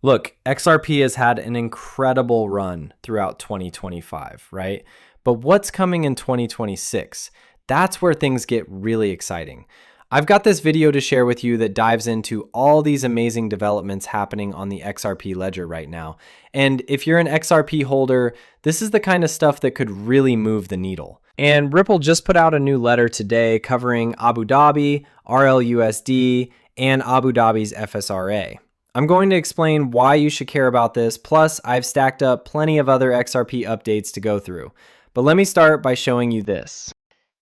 Look, XRP has had an incredible run throughout 2025, right? But what's coming in 2026? That's where things get really exciting. I've got this video to share with you that dives into all these amazing developments happening on the XRP ledger right now. And if you're an XRP holder, this is the kind of stuff that could really move the needle. And Ripple just put out a new letter today covering Abu Dhabi, RLUSD, and Abu Dhabi's FSRA. I'm going to explain why you should care about this, plus I've stacked up plenty of other XRP updates to go through. But let me start by showing you this.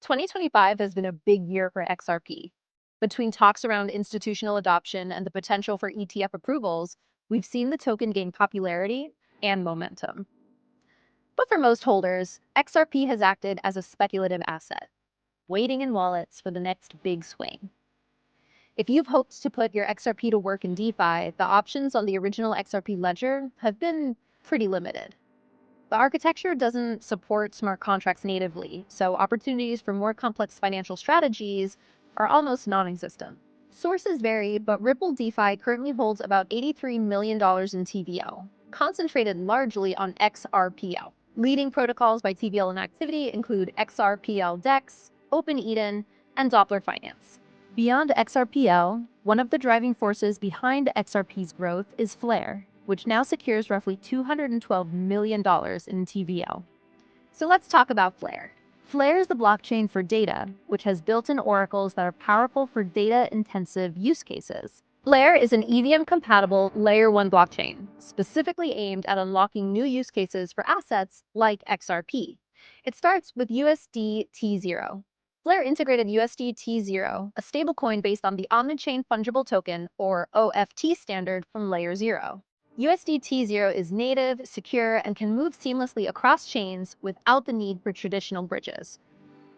2025 has been a big year for XRP. Between talks around institutional adoption and the potential for ETF approvals, we've seen the token gain popularity and momentum. But for most holders, XRP has acted as a speculative asset, waiting in wallets for the next big swing. If you've hoped to put your XRP to work in DeFi, the options on the original XRP ledger have been pretty limited. The architecture doesn't support smart contracts natively, so opportunities for more complex financial strategies are almost non-existent. Sources vary, but Ripple DeFi currently holds about $83 million in TVL, concentrated largely on XRPL. Leading protocols by TVL and activity include XRPL DEX, OpenEden, and Doppler Finance. Beyond XRPL, one of the driving forces behind XRP's growth is Flare, which now secures roughly $212 million in TVL. So let's talk about Flare. Flare is the blockchain for data, which has built-in oracles that are powerful for data-intensive use cases. Flare is an EVM-compatible Layer 1 blockchain, specifically aimed at unlocking new use cases for assets like XRP. It starts with USD T0. Flare integrated USD T0, a stablecoin based on the Omnichain Fungible Token, or OFT standard from Layer 0. USD T0 is native, secure, and can move seamlessly across chains without the need for traditional bridges.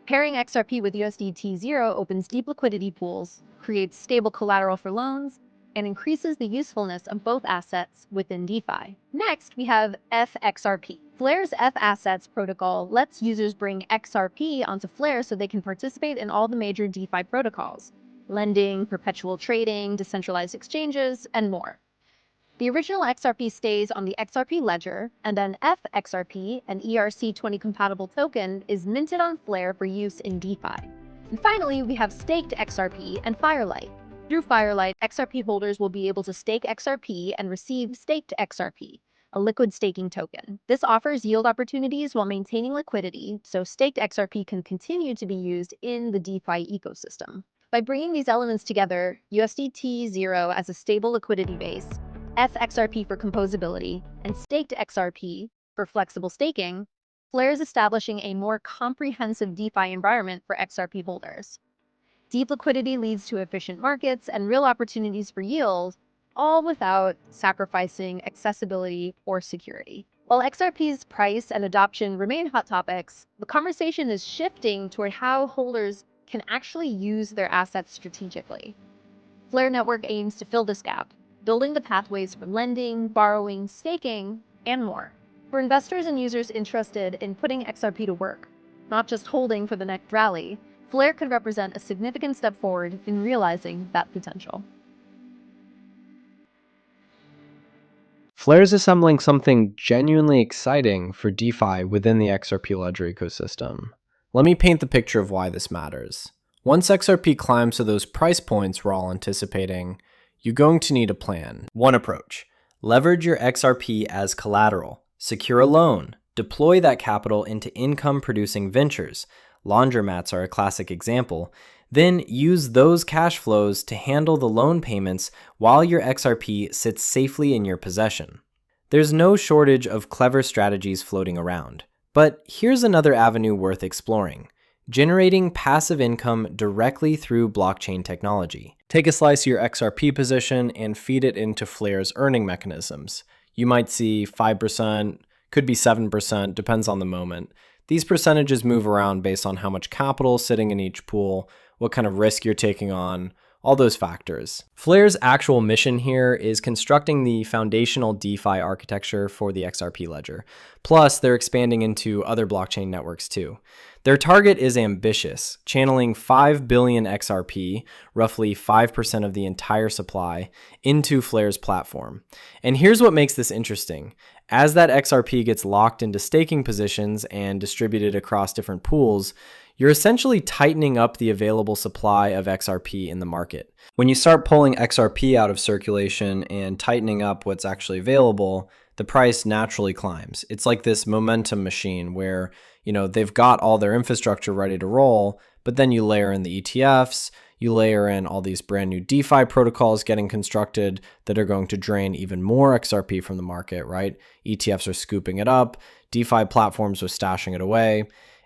Pairing XRP with USD T0 opens deep liquidity pools, creates stable collateral for loans, and increases the usefulness of both assets within DeFi. Next, we have FXRP. Flare's F-Assets protocol lets users bring XRP onto Flare so they can participate in all the major DeFi protocols: lending, perpetual trading, decentralized exchanges, and more. The original XRP stays on the XRP ledger, and then FXRP, an ERC20 compatible token, is minted on Flare for use in DeFi. And finally, we have staked XRP and Firelight. Through Firelight, XRP holders will be able to stake XRP and receive staked XRP, a liquid staking token. This offers yield opportunities while maintaining liquidity, so staked XRP can continue to be used in the DeFi ecosystem. By bringing these elements together, USDT0 as a stable liquidity base, FXRP for composability, and staked XRP for flexible staking, Flare is establishing a more comprehensive DeFi environment for XRP holders. Deep liquidity leads to efficient markets and real opportunities for yield, all without sacrificing accessibility or security. While XRP's price and adoption remain hot topics, the conversation is shifting toward how holders can actually use their assets strategically. Flare Network aims to fill this gap, building the pathways for lending, borrowing, staking, and more. For investors and users interested in putting XRP to work, not just holding for the next rally, Flare could represent a significant step forward in realizing that potential. Flare is assembling something genuinely exciting for DeFi within the XRP ledger ecosystem. Let me paint the picture of why this matters. Once XRP climbs to those price points we're all anticipating, you're going to need a plan. One approach: leverage your XRP as collateral, secure a loan, deploy that capital into income-producing ventures. Laundromats are a classic example. Then use those cash flows to handle the loan payments while your XRP sits safely in your possession. There's no shortage of clever strategies floating around. But here's another avenue worth exploring: generating passive income directly through blockchain technology. Take a slice of your XRP position and feed it into Flare's earning mechanisms. You might see 5%, could be 7%, depends on the moment. These percentages move around based on how much capital is sitting in each pool, what kind of risk you're taking on, all those factors. Flare's actual mission here is constructing the foundational DeFi architecture for the XRP ledger. Plus, they're expanding into other blockchain networks too. Their target is ambitious, channeling 5 billion XRP, roughly 5% of the entire supply, into Flare's platform. And here's what makes this interesting. As that XRP gets locked into staking positions and distributed across different pools, you're essentially tightening up the available supply of XRP in the market. When you start pulling XRP out of circulation and tightening up what's actually available, the price naturally climbs. It's like this momentum machine where, they've got all their infrastructure ready to roll, but then you layer in the ETFs, you layer in all these brand new DeFi protocols getting constructed that are going to drain even more XRP from the market, right? ETFs are scooping it up, DeFi platforms are stashing it away,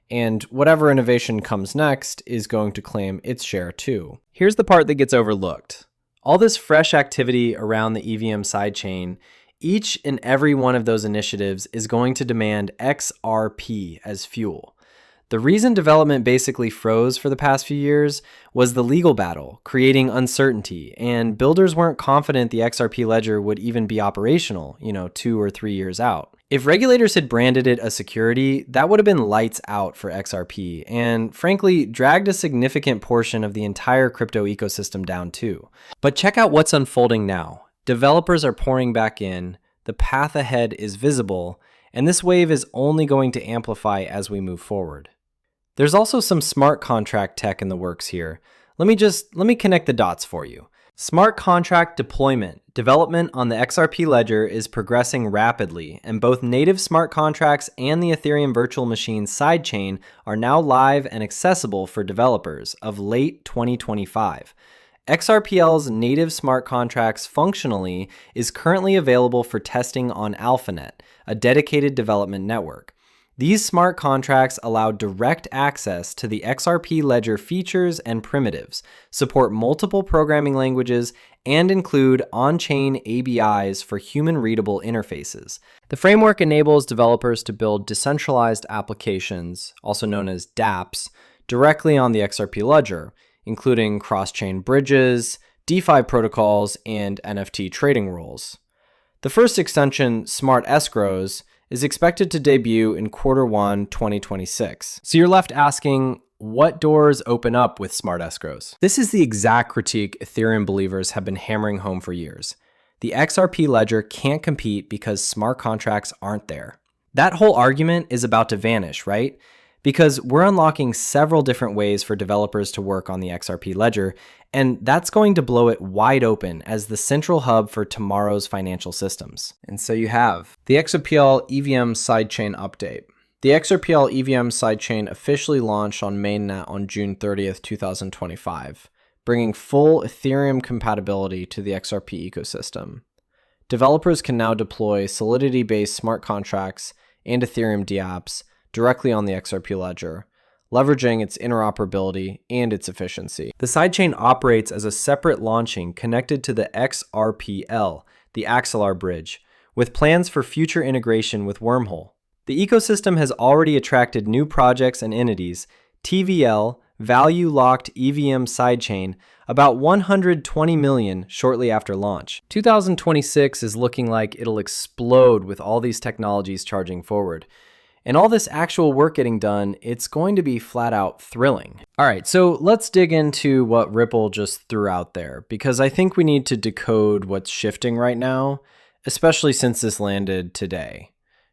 and whatever innovation comes next is going to claim its share too. Here's the part that gets overlooked. All this fresh activity around the EVM sidechain, each and every one of those initiatives is going to demand XRP as fuel. The reason development basically froze for the past few years was the legal battle, creating uncertainty, and builders weren't confident the XRP ledger would even be operational, 2 or 3 years out. If regulators had branded it a security, that would have been lights out for XRP, and frankly, dragged a significant portion of the entire crypto ecosystem down too. But check out what's unfolding now. Developers are pouring back in, the path ahead is visible, and this wave is only going to amplify as we move forward. There's also some smart contract tech in the works here. Let me connect the dots for you. Smart contract development on the XRP ledger is progressing rapidly, and both native smart contracts and the Ethereum virtual machine sidechain are now live and accessible for developers of late 2025. XRPL's native smart contracts functionally is currently available for testing on AlphaNet, a dedicated development network. These smart contracts allow direct access to the XRP ledger features and primitives, support multiple programming languages, and include on-chain ABIs for human-readable interfaces. The framework enables developers to build decentralized applications, also known as dApps, directly on the XRP ledger, including cross-chain bridges, DeFi protocols, and NFT trading rules. The first extension, Smart Escrows, is expected to debut in Q1 2026. So you're left asking, what doors open up with Smart Escrows? This is the exact critique Ethereum believers have been hammering home for years. The XRP ledger can't compete because smart contracts aren't there. That whole argument is about to vanish, right? Because we're unlocking several different ways for developers to work on the XRP ledger, and that's going to blow it wide open as the central hub for tomorrow's financial systems. And so you have the XRPL EVM sidechain update. The XRPL EVM sidechain officially launched on mainnet on June 30th, 2025, bringing full Ethereum compatibility to the XRP ecosystem. Developers can now deploy Solidity-based smart contracts and Ethereum dApps directly on the XRP ledger, leveraging its interoperability and its efficiency. The sidechain operates as a separate launching connected to the XRPL, the Axelar bridge, with plans for future integration with Wormhole. The ecosystem has already attracted new projects and entities, TVL, value-locked EVM sidechain, about 120 million shortly after launch. 2026 is looking like it'll explode with all these technologies charging forward. And all this actual work getting done, it's going to be flat out thrilling. All right, so let's dig into what Ripple just threw out there, because I think we need to decode what's shifting right now, especially since this landed today.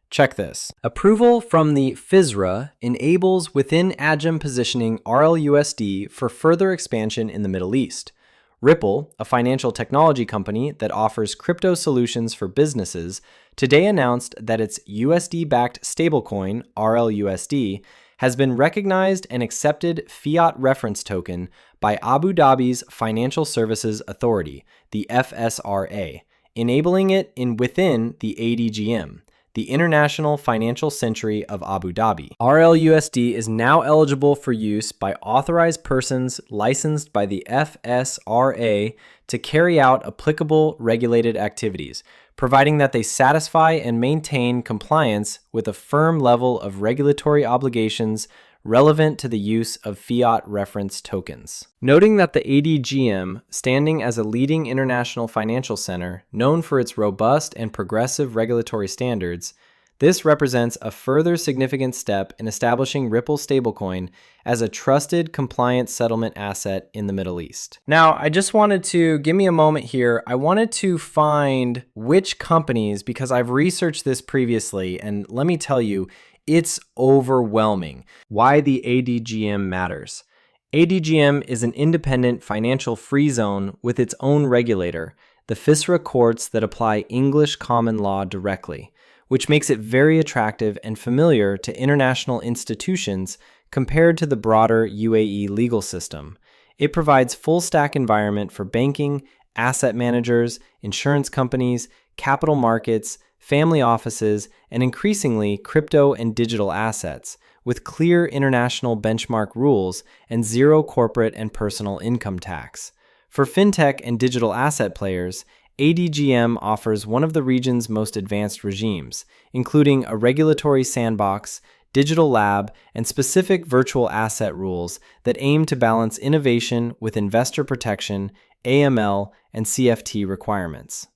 Check this. Approval from the FISRA enables within ADGM positioning RLUSD for further expansion in the Middle East. Ripple, a financial technology company that offers crypto solutions for businesses, today announced that its USD-backed stablecoin, RLUSD, has been recognized and accepted fiat reference token by Abu Dhabi's Financial Services Authority, the FSRA, enabling it within the ADGM, the International Financial Century of Abu Dhabi. RLUSD is now eligible for use by authorized persons licensed by the FSRA to carry out applicable regulated activities, providing that they satisfy and maintain compliance with a firm level of regulatory obligations relevant to the use of fiat reference tokens. Noting that the ADGM, standing as a leading international financial center known for its robust and progressive regulatory standards, this represents a further significant step in establishing Ripple stablecoin as a trusted, compliant settlement asset in the Middle East. Now, I just wanted to give me a moment here. I wanted to find which companies, because I've researched this previously, and let me tell you, it's overwhelming why the ADGM matters. ADGM is an independent financial free zone with its own regulator, the FISRA courts that apply English common law directly, which makes it very attractive and familiar to international institutions compared to the broader UAE legal system. It provides full stack environment for banking, asset managers, insurance companies, capital markets, family offices, and increasingly crypto and digital assets, with clear international benchmark rules and zero corporate and personal income tax. For fintech and digital asset players, ADGM offers one of the region's most advanced regimes, including a regulatory sandbox, digital lab, and specific virtual asset rules that aim to balance innovation with investor protection, AML, and CFT requirements.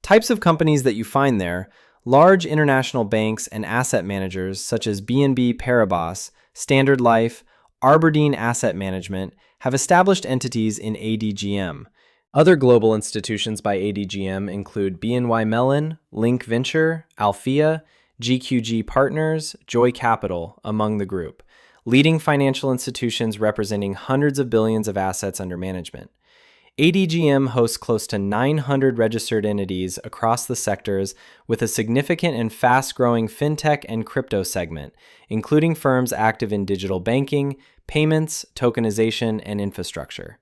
Types of companies that you find there: large international banks and asset managers such as BNP Paribas, Standard Life, Aberdeen Asset Management have established entities in ADGM. Other global institutions by ADGM include BNY Mellon, Link Venture, Althea, GQG Partners, Joy Capital, among the group, leading financial institutions representing hundreds of billions of assets under management. ADGM hosts close to 900 registered entities across the sectors with a significant and fast-growing fintech and crypto segment, including firms active in digital banking, payments, tokenization, and infrastructure.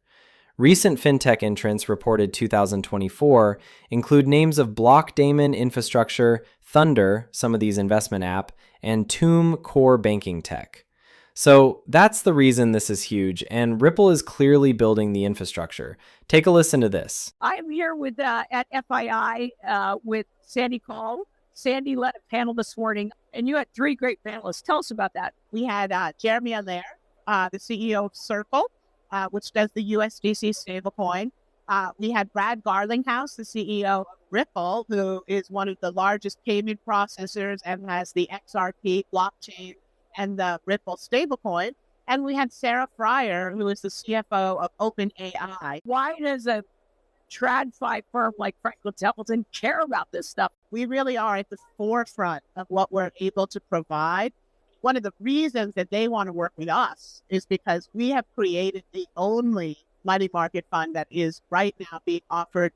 Recent fintech entrants reported 2024 include names of Blockdaemon Infrastructure, Thunder, some of these investment app, and Tomb Core Banking Tech. So that's the reason this is huge, and Ripple is clearly building the infrastructure. Take a listen to this. I'm here with at FII with Sandy Call. Sandy led a panel this morning, and you had three great panelists. Tell us about that. We had Jeremy Allaire, the CEO of Circle, which does the USDC stablecoin. We had Brad Garlinghouse, the CEO of Ripple, who is one of the largest payment processors and has the XRP blockchain and the Ripple stablecoin. And we had Sarah Fryer, who is the CFO of OpenAI. Why does a TradFi firm like Franklin Templeton care about this stuff? We really are at the forefront of what we're able to provide. One of the reasons that they want to work with us is because we have created the only money market fund that is right now being offered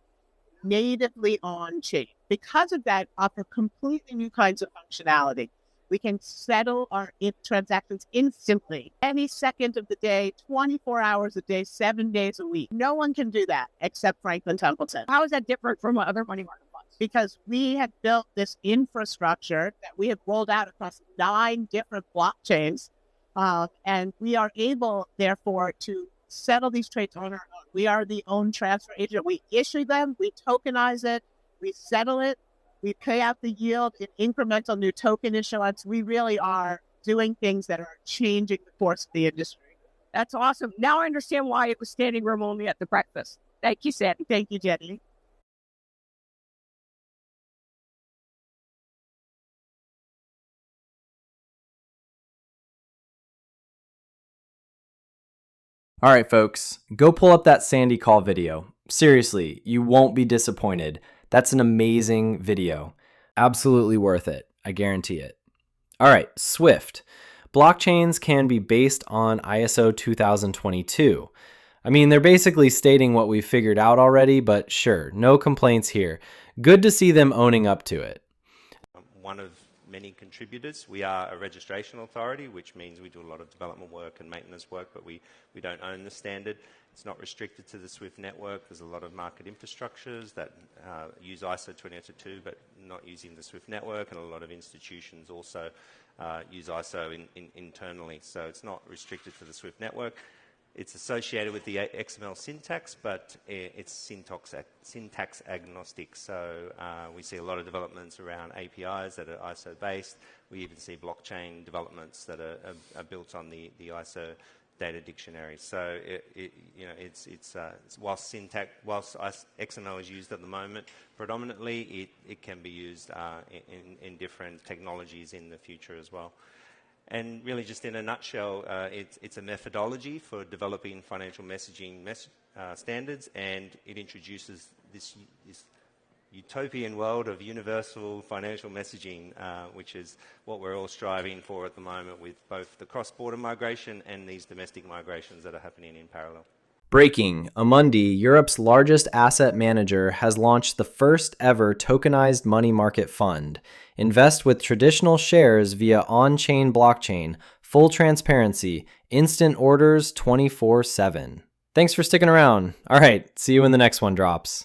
natively on-chain. Because of that, offer completely new kinds of functionality. We can settle our transactions instantly, any second of the day, 24 hours a day, 7 days a week. No one can do that except Franklin Templeton. How is that different from other money market funds? Because we have built this infrastructure that we have rolled out across 9 different blockchains, and we are able, therefore, to settle these trades on our own. We are the own transfer agent. We issue them, we tokenize it, we settle it, we pay out the yield in incremental new token issuance. We really are doing things that are changing the course of the industry. That's awesome. Now I understand why it was standing room only at the breakfast. Thank you, Sandy. Thank you, Jenny. All right, folks, go pull up that Sandy Call video. Seriously, you won't be disappointed. That's an amazing video. Absolutely worth it. I guarantee it. All right, Swift. Blockchains can be based on ISO 2022. I mean, they're basically stating what we've figured out already, but sure, no complaints here. Good to see them owning up to it. One of many contributors. We are a registration authority, which means we do a lot of development work and maintenance work, but we don't own the standard. It's not restricted to the Swift network. There's a lot of market infrastructures that use ISO 2022, but not using the Swift network, and a lot of institutions also use ISO internally. So it's not restricted to the Swift network. It's associated with the XML syntax, but it's syntax agnostic. So we see a lot of developments around APIs that are ISO-based. We even see blockchain developments that are built on the ISO data dictionary. So whilst XML is used at the moment, predominantly it can be used in different technologies in the future as well. And really, just in a nutshell, it's a methodology for developing financial messaging standards, and it introduces this utopian world of universal financial messaging, which is what we're all striving for at the moment with both the cross-border migration and these domestic migrations that are happening in parallel. Breaking, Amundi, Europe's largest asset manager, has launched the first ever tokenized money market fund. Invest with traditional shares via on-chain blockchain, full transparency, instant orders 24/7. Thanks for sticking around. All right, see you when the next one drops.